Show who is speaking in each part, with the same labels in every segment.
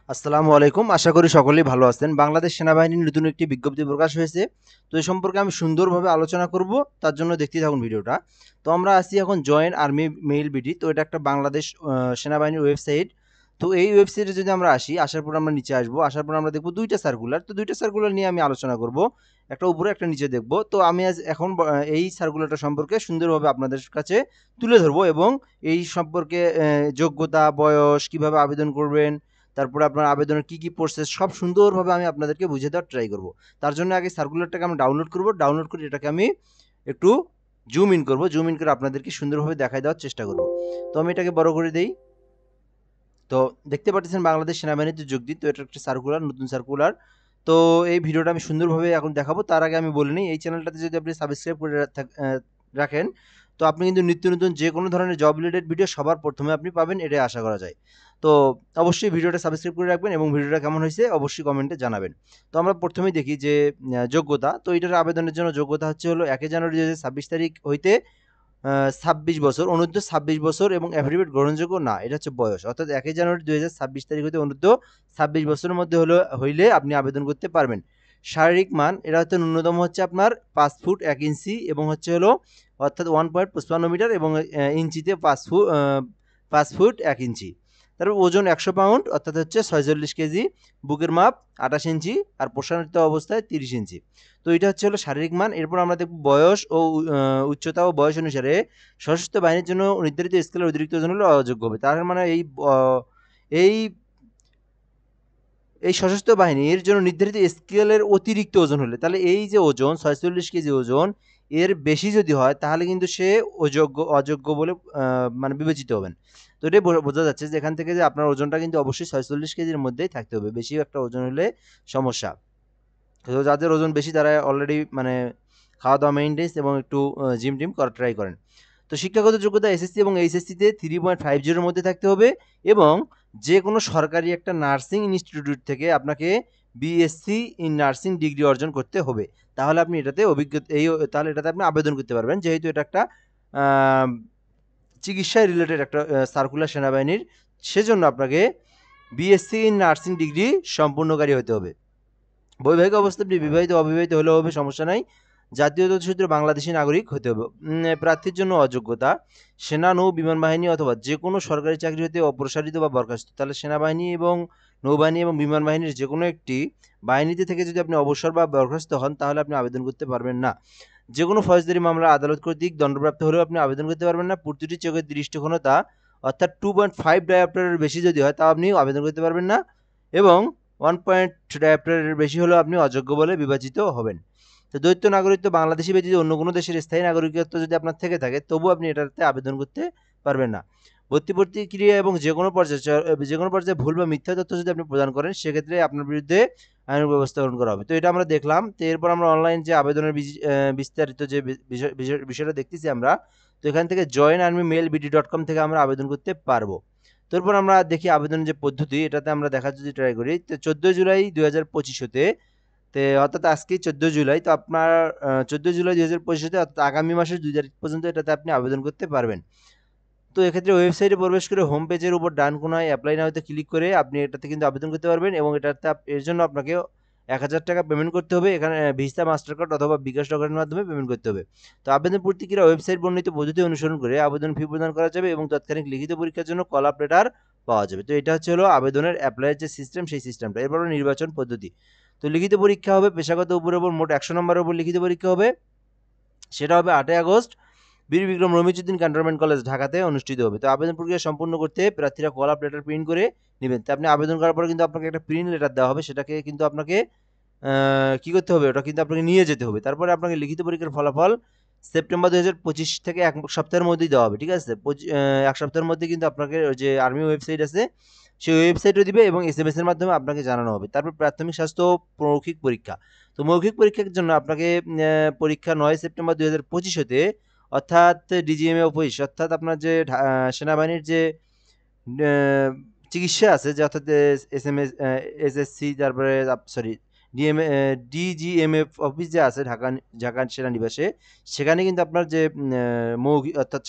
Speaker 1: আসসালামু আলাইকুম। আশা করি সকলেই ভালো আছেন। বাংলাদেশ সেনাবাহিনীর নতুন একটি বিজ্ঞপ্তি প্রকাশ হয়েছে। তো এই সম্পর্কে আমি সুন্দরভাবে আলোচনা করব। তার জন্য দেখতেই থাকুন ভিডিওটা। তো আমরা আছি এখন জয়েন আর্মি মেইল বিডি। তো এটা একটা বাংলাদেশ সেনাবাহিনীর ওয়েবসাইট। তো এই ওয়েবসাইটে যদি আমরা আসি, আসার পর আমরা নিচে আসবো। আসার পর আমরা দেখব ২ টা সার্কুলার। তো ২ টা সার্কুলার নিয়ে আমি আলোচনা করব। একটা উপরে একটা নিচে দেখব। তো আমি আজ এখন এই সার্কুলারটা সম্পর্কে সুন্দরভাবে আপনাদের কাছে তুলে ধরবো এবং এই সম্পর্কে যোগ্যতা, বয়স, কিভাবে আবেদন করবেন, তারপরে আপনার আবেদনের কি প্রসেস সব সুন্দরভাবে আমি আপনাদেরকে বুঝিয়ে দেওয়ার ট্রাই করব। তার জন্য আগে সার্কুলারটাকে আমি ডাউনলোড করব। ডাউনলোড করে এটাকে আমি একটু জুম ইন করব। জুম ইন করে আপনাদেরকে সুন্দরভাবে দেখায় দেওয়ার চেষ্টা করব। তো আমি এটাকে বড় করে দেই। তো দেখতে পাচ্ছেন বাংলাদেশ সেনাবাহিনীতে যোগ দিন। তো এটা একটা সার্কুলার, নতুন সার্কুলার। তো এই ভিডিওটা আমি সুন্দরভাবে এখন দেখাবো। তার আগে আমি বলে নিই, এই চ্যানেলটাতে যদি আপনি সাবস্ক্রাইব করে রাখেন, তো আপনি কিন্তু নিত্য নতুন যে কোনো ধরনের জব রিলেটেড ভিডিও সবার প্রথমে আপনি পাবেন, এটাই আশা করা যায়। তো অবশ্যই ভিডিওটা সাবস্ক্রাইব করে রাখবেন এবং ভিডিওটা কেমন হয়েছে অবশ্যই কমেন্টে জানাবেন। তো আমরা প্রথমেই দেখি যে যোগ্যতা। তো এটার আবেদনের জন্য যোগ্যতা হচ্ছে হলো ১ জানুয়ারি ২০২৬ তারিখ হইতে ২৬ বছর, অনূর্ধ্ব ২৬ বছর এবং এফিডেভিট গ্রহণযোগ্য না। এটা হচ্ছে বয়স। অর্থাৎ ১ জানুয়ারি ২০২৬ তারিখ হতে অনূর্ধ্ব ২৬ বছরের মধ্যে হইলে আপনি আবেদন করতে পারবেন। শারীরিক মান এটা হচ্ছে ন্যূনতম হচ্ছে আপনার ৫ ফুট ১ ইঞ্চি এবং হচ্ছে হলো অর্থাৎ ১.৫৫ মিটার এবং ইঞ্চিতে ৫ ফুট ১ ইঞ্চি। তারপর ওজন ১০০ পাউন্ড অর্থাৎ হচ্ছে ৪৬ কেজি, বুকের মাপ ২৮ ইঞ্চি আর প্রসারিত অবস্থায় ৩০ ইঞ্চি। তো এটা হচ্ছে হলো শারীরিক মান। এরপর আমরা দেখব বয়স ও উচ্চতা ও বয়স অনুসারে সশস্ত্র বাহিনীর জন্য নির্ধারিত স্কেলের অতিরিক্ত ওজন হলে অযোগ্য হবে। তার মানে এই এই সশস্ত্র বাহিনীর জন্য নির্ধারিত স্কেলের অতিরিক্ত ওজন হলে, তাহলে এই যে ওজন ৪৬ কেজি ওজন, এর বেশি যদি হয় তাহলে কিন্তু সে অযোগ্য বলে মানে বিবেচিত হবেন। তো এটাই বোঝা যাচ্ছে যে এখান থেকে যে আপনার ওজনটা কিন্তু অবশ্যই ৪৬ কেজির মধ্যেই থাকতে হবে। বেশি একটা ওজন হলে সমস্যা। তো যাদের ওজন বেশি তারা অলরেডি মানে খাওয়া-দাওয়া মেইনটেন্স এবং একটু জিম-টিম করার ট্রাই করেন। তো শিক্ষাগত যোগ্যতা এসএসসি এবং এইচএসসিতে 3.50 এর মধ্যে থাকতে হবে এবং যেকোনো সরকারি একটা নার্সিং ইনস্টিটিউট থেকে আপনাকে বিএসসি ইন নার্সিং ডিগ্রি অর্জন করতে হবে। তাহলে আপনি এটাতে তাহলে এটাতে আপনি আবেদন করতে পারবেন। যেহেতু এটা একটা আম চিকিৎসায় রিলেটেড একটা সার্কুলার সেনাবাহিনীর, সেজন্য আপনাকে বিএসসি ইন নার্সিং ডিগ্রি সম্পূর্ণকারী হতে হবে। বৈবাহিক অবস্থা আপনি বিবাহিত অবিবাহিত হলেও হবে, সমস্যা নাই। জাতীয়তা সূত্রে বাংলাদেশী নাগরিক হতে হবে। প্রার্থীর জন্য অযোগ্যতা সেনা, নৌ, বিমান বাহিনী অথবা যে কোনো সরকারি চাকরি হতে অপসারিত বা বরখাস্ত। তাহলে সেনাবাহিনী এবং নৌবাহিনী এবং বিমান বাহিনীর যে কোনো একটি বাহিনীতে থেকে যদি আপনি অবসর বা বরখাস্ত হন তাহলে আপনি আবেদন করতে পারবেন না। যে কোনো ফৌজদারি মামলা আদালত কর্তৃক দণ্ডপ্রাপ্ত হলেও আপনি আবেদন করতে পারবেন না। প্রতিটি চোখের দৃষ্টিক্ষণতা অর্থাৎ 2.5 ডায়োপ্টারের বেশি যদি হয় তাও আপনি আবেদন করতে পারবেন না এবং 1 ডায়োপ্টারের বেশি হলেও আপনি অযোগ্য বলে বিবেচিত হবেন। তো দ্বৈত নাগরিকত্ব বাংলাদেশী ব্যতীত অন্য কোনো দেশের স্থায়ী নাগরিকত্ব যদি আপনার থেকে থাকে তবুও আপনি এটাতে আবেদন করতে পারবেন না। ভর্তি প্রক্রিয়া এবং যেকোনো পর্যায়ে ভুল বা মিথ্যা তথ্য যদি আপনি প্রদান করেন সেক্ষেত্রে আপনার বিরুদ্ধে আইনানুগ ব্যবস্থা গ্রহণ করা হবে। তো এটা আমরা দেখলাম। তো এরপর আমরা অনলাইন যে আবেদনের বিস্তারিত যে বিষয়টা দেখতেছি আমরা। তো এখান থেকে joinarmymailbd.com থেকে আমরা আবেদন করতে পারবো। তারপর আমরা দেখি আবেদনের যে পদ্ধতি, এটাতে আমরা দেখার যদি ট্রাই করি। তো ১৪ জুলাই ২০২৫ হতে অর্থাৎ আজকেই ১৪ জুলাই। তো আপনার ১৪ জুলাই ২০২৫ হতে অর্থাৎ আগামী মাসের ২ তারিখ পর্যন্ত এটাতে আপনি আবেদন করতে পারবেন। তো এক্ষেত্রে ওয়েবসাইটে প্রবেশ করে হোম পেজের উপর ডান কোনায় অ্যাপ্লাই নাওতে ক্লিক করে আপনি এটাতে কিন্তু আবেদন করতে পারবেন এবং এটাতে এর জন্য আপনাকে ৳১,০০০ পেমেন্ট করতে হবে। এখানে ভিসা, মাস্টারকার্ড অথবা বিকাশ নগদের মাধ্যমে পেমেন্ট করতে হবে। তো আবেদন প্রক্রিয়া ওয়েবসাইট বর্ণিত পদ্ধতি অনুসরণ করে আবেদন ফি প্রদান করা যাবে এবং তাৎক্ষণিক লিখিত পরীক্ষার জন্য কল আপ লেটার পাওয়া যাবে। তো এটা হচ্ছে হলো আবেদনের এপ্লাইয়ের যে সিস্টেম, সেই সিস্টেমটা। এরপর হলো নির্বাচন পদ্ধতি। তো লিখিত পরীক্ষা হবে পেশাগত উপরের উপর মোট ১০০ নম্বরের উপর লিখিত পরীক্ষা হবে। সেটা হবে ৮ই আগস্ট বীর বিক্রম রমিজউদ্দিন ক্যান্টনমেন্ট কলেজ, ঢাকাতে অনুষ্ঠিত হবে। তো আবেদন প্রক্রিয়া সম্পূর্ণ করতে প্রার্থীরা কল আপ লেটার প্রিন্ট করে নিবেন। তো আপনি আবেদন করার পরে কিন্তু আপনাকে একটা প্রিন্ট লেটার দেওয়া হবে। সেটাকে কিন্তু আপনাকে কি করতে হবে? ওটা কিন্তু আপনাকে নিয়ে যেতে হবে। তারপরে আপনাকে লিখিত পরীক্ষার ফলাফল সেপ্টেম্বর ২০২৫ থেকে ১ সপ্তাহের মধ্যেই দেওয়া হবে। ঠিক আছে? ১ সপ্তাহের মধ্যে কিন্তু আপনাকে ওই যে আর্মি ওয়েবসাইট আছে, সেই ওয়েবসাইটও দিবে এবং এসএমএস এর মাধ্যমে আপনাকে জানানো হবে। তারপর প্রাথমিক স্বাস্থ্য মৌখিক পরীক্ষা। তো মৌখিক পরীক্ষার জন্য আপনাকে পরীক্ষা ৯ সেপ্টেম্বর ২০২৫ হতে অর্থাৎ ডিজিএমএ অফিস অর্থাৎ আপনার যে সেনাবাহিনীর যে আ চিকিৎসা আছে যে অর্থাৎ এসএমএস এসএসসি, তারপরে সরি ডিজিএমএফ অফিস যে আছে ঢাকা সেনানিবাসে, সেখানে কিন্তু আপনার যে মৌখিক অর্থাৎ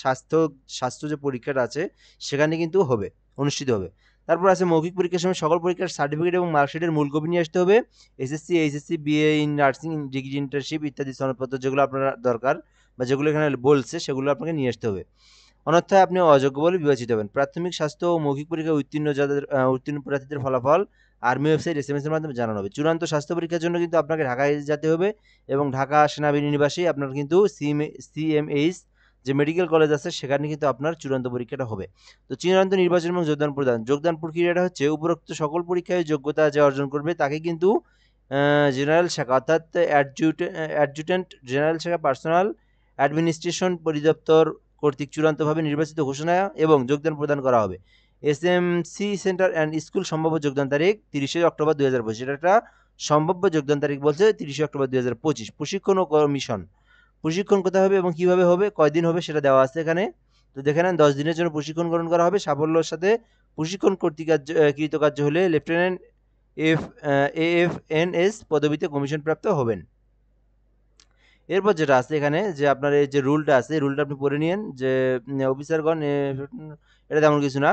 Speaker 1: স্বাস্থ্য যে পরীক্ষাটা আছে সেখানে কিন্তু হবে, অনুষ্ঠিত হবে। তারপর আছে মৌখিক পরীক্ষার সময় সকল পরীক্ষার সার্টিফিকেট এবং মার্কশিটের মূল কপি নিয়ে আসতে হবে। SSC, HSC, BA in nursing, degree, internship ইত্যাদি সনদপত্র যেগুলো আপনার দরকার বা যেগুলো এখানে বলছে সেগুলো আপনাকে নিয়ে আসতে হবে। অন্যথায় আপনি অযোগ্য বলে বিবেচিত হবেন। প্রাথমিক স্বাস্থ্য ও মৌখিক পরীক্ষায় উত্তীর্ণ প্রার্থীদের ফলাফল আর্মি ওয়েবসাইট এসএমএস এর মাধ্যমে জানানো হবে। চূড়ান্ত স্বাস্থ্য পরীক্ষার জন্য কিন্তু আপনাকে ঢাকায় যেতে হবে এবং ঢাকা সেনাবাহিনী নিবাসে আপনার কিন্তু সিএমএইচ যে মেডিকেল কলেজ আছে সেখানে কিন্তু আপনার চূড়ান্ত পরীক্ষাটা হবে। তো চূড়ান্ত নির্বাচন এবং যোগদান প্রক্রিয়াটা হচ্ছে উপরোক্ত সকল পরীক্ষায় যোগ্যতা যে অর্জন করবে তাকে কিন্তু জেনারেল শাখা অর্থাৎ অ্যাডজুটেন্ট জেনারেল শাখা পার্সোনাল অ্যাডমিনিস্ট্রেশন পরিদপ্তর কর্তৃক চূড়ান্তভাবে নির্বাচিত ঘোষণা এবং যোগদান প্রদান করা হবে। এসএমসি সেন্টার অ্যান্ড স্কুল সম্ভাব্য যোগদান তারিখ 30 অক্টোবর 2025। এটা একটা সম্ভাব্য যোগদান তারিখ বলছে 30 অক্টোবর 2025। প্রশিক্ষণ ও কমিশন, প্রশিক্ষণ কোথায় হবে এবং কিভাবে হবে, কয়দিন হবে সেটা দেওয়া আছে এখানে। তো দেখে নেন 10 দিনের জন্য প্রশিক্ষণ গ্রহণ করা হবে। সাফল্যের সাথে প্রশিক্ষণ কৃতকার্য হলে লেফটেন্যান্ট এএফএনএস পদবিতে কমিশন প্রাপ্ত হবেন। এরপর যেটা আছে এখানে যে আপনার এই যে রুলটা আছে এই রুলটা আপনি পড়ে নিয়েন যে অফিসারগণ এটা তেমন কিছু না।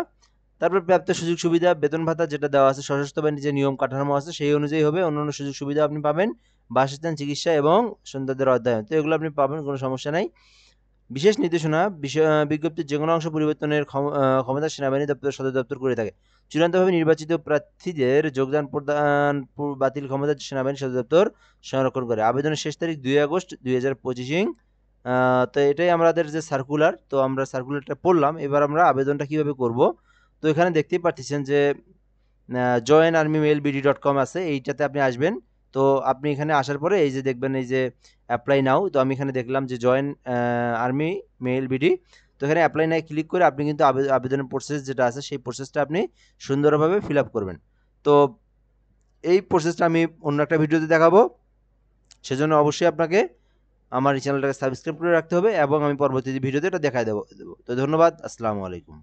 Speaker 1: তারপর প্রাপ্ত সুযোগ সুবিধা, বেতন ভাতা যেটা দেওয়া আছে সশস্ত্র বাহিনীর যে নিয়ম কাঠামো আছে সেই অনুযায়ী হবে। অন্যান্য সুযোগ সুবিধা আপনি পাবেন, বাসস্থান, চিকিৎসা এবং সন্তানদের অধ্যয়ন, তো এগুলো আপনি পাবেন, কোনো সমস্যা নাই। বিশেষ নির্দেশনা, বিজ্ঞপ্তির যে কোনো অংশ পরিবর্তনের ক্ষমতা সেনাবাহিনী দপ্তর সদর দপ্তর করে থাকে। চূড়ান্তভাবে নির্বাচিত প্রার্থীদের যোগদান প্রদান বাতিল ক্ষমতা সেনাবাহিনী সদর দপ্তর সংরক্ষণ করে। আবেদনের শেষ তারিখ 2 আগস্ট 2025। তো এটাই আমাদের যে সার্কুলার, তো আমরা সার্কুলারটা পড়লাম। এবার আমরা আবেদনটা কিভাবে করব, তো এখানে দেখতেই পাচ্ছেন যে joinarmymailbd.com আছে, এইটাতে আপনি আসবেন। তো আপনি এখানে আসার পরে এই যে দেখবেন এই যে অ্যাপ্লাই নাও, তো আমি এখানে দেখলাম যে জয়েন আর্মি মেইল বিডি। তো এখানে অ্যাপ্লাই নাও ক্লিক করে আপনি কিন্তু আবেদনের প্রসেস যেটা আছে সেই প্রসেসটা আপনি সুন্দরভাবে ফিল আপ করবেন। তো এই প্রসেসটা আমি অন্য একটা ভিডিওতে দেখাবো, সেজন্য অবশ্যই আপনাকে আমার এই চ্যানেলটাকে সাবস্ক্রাইব করে রাখতে হবে এবং আমি পরবর্তী ভিডিওতে এটা দেখায় দেবো। তো ধন্যবাদ, আসসালামু আলাইকুম।